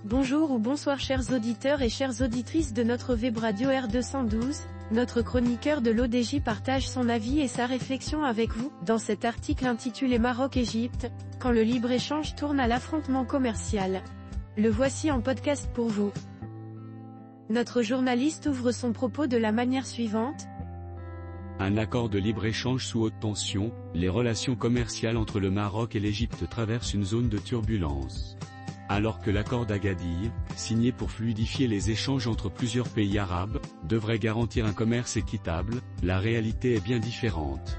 Bonjour ou bonsoir chers auditeurs et chères auditrices de notre web radio R212, notre chroniqueur de l'ODJ partage son avis et sa réflexion avec vous, dans cet article intitulé Maroc-Égypte, quand le libre-échange tourne à l'affrontement commercial. Le voici en podcast pour vous. Notre journaliste ouvre son propos de la manière suivante. Un accord de libre-échange sous haute tension, les relations commerciales entre le Maroc et l'Égypte traversent une zone de turbulence. Alors que l'accord d'Agadir, signé pour fluidifier les échanges entre plusieurs pays arabes, devrait garantir un commerce équitable, la réalité est bien différente.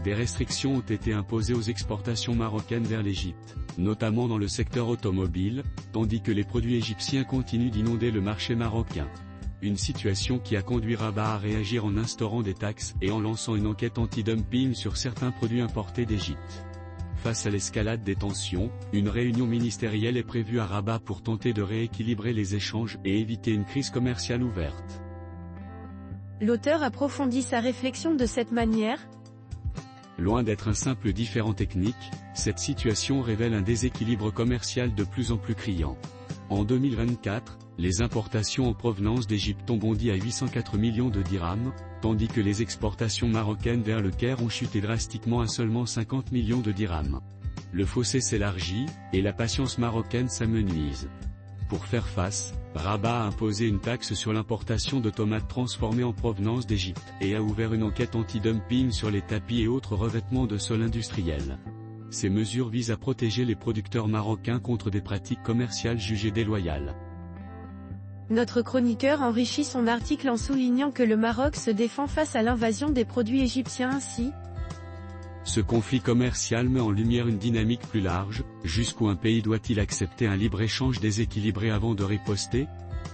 Des restrictions ont été imposées aux exportations marocaines vers l'Égypte, notamment dans le secteur automobile, tandis que les produits égyptiens continuent d'inonder le marché marocain. Une situation qui a conduit Rabat à réagir en instaurant des taxes et en lançant une enquête anti-dumping sur certains produits importés d'Égypte. Face à l'escalade des tensions, une réunion ministérielle est prévue à Rabat pour tenter de rééquilibrer les échanges et éviter une crise commerciale ouverte. L'auteur approfondit sa réflexion de cette manière. Loin d'être un simple différend technique, cette situation révèle un déséquilibre commercial de plus en plus criant. En 2024, les importations en provenance d'Égypte ont bondi à 804 millions de dirhams, tandis que les exportations marocaines vers le Caire ont chuté drastiquement à seulement 50 millions de dirhams. Le fossé s'élargit, et la patience marocaine s'amenuise. Pour faire face, Rabat a imposé une taxe sur l'importation de tomates transformées en provenance d'Égypte, et a ouvert une enquête anti-dumping sur les tapis et autres revêtements de sol industriels. Ces mesures visent à protéger les producteurs marocains contre des pratiques commerciales jugées déloyales. Notre chroniqueur enrichit son article en soulignant que le Maroc se défend face à l'invasion des produits égyptiens ainsi. Ce conflit commercial met en lumière une dynamique plus large, jusqu'où un pays doit-il accepter un libre-échange déséquilibré avant de riposter ?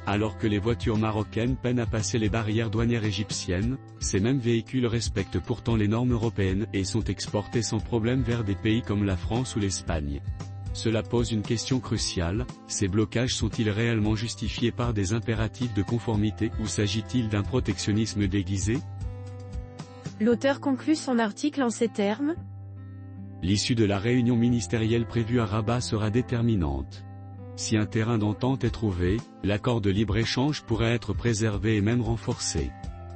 Alors que les voitures marocaines peinent à passer les barrières douanières égyptiennes, ces mêmes véhicules respectent pourtant les normes européennes et sont exportés sans problème vers des pays comme la France ou l'Espagne. Cela pose une question cruciale, ces blocages sont-ils réellement justifiés par des impératifs de conformité ou s'agit-il d'un protectionnisme déguisé ? L'auteur conclut son article en ces termes. L'issue de la réunion ministérielle prévue à Rabat sera déterminante. Si un terrain d'entente est trouvé, l'accord de libre-échange pourrait être préservé et même renforcé.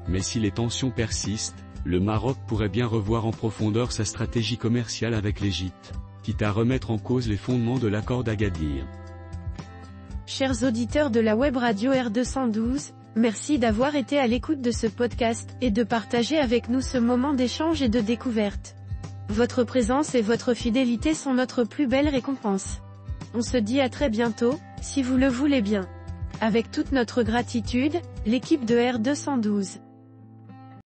Mais si les tensions persistent, le Maroc pourrait bien revoir en profondeur sa stratégie commerciale avec l'Égypte, quitte à remettre en cause les fondements de l'accord d'Agadir. Chers auditeurs de la web radio R212, merci d'avoir été à l'écoute de ce podcast, et de partager avec nous ce moment d'échange et de découverte. Votre présence et votre fidélité sont notre plus belle récompense. On se dit à très bientôt, si vous le voulez bien. Avec toute notre gratitude, l'équipe de R212.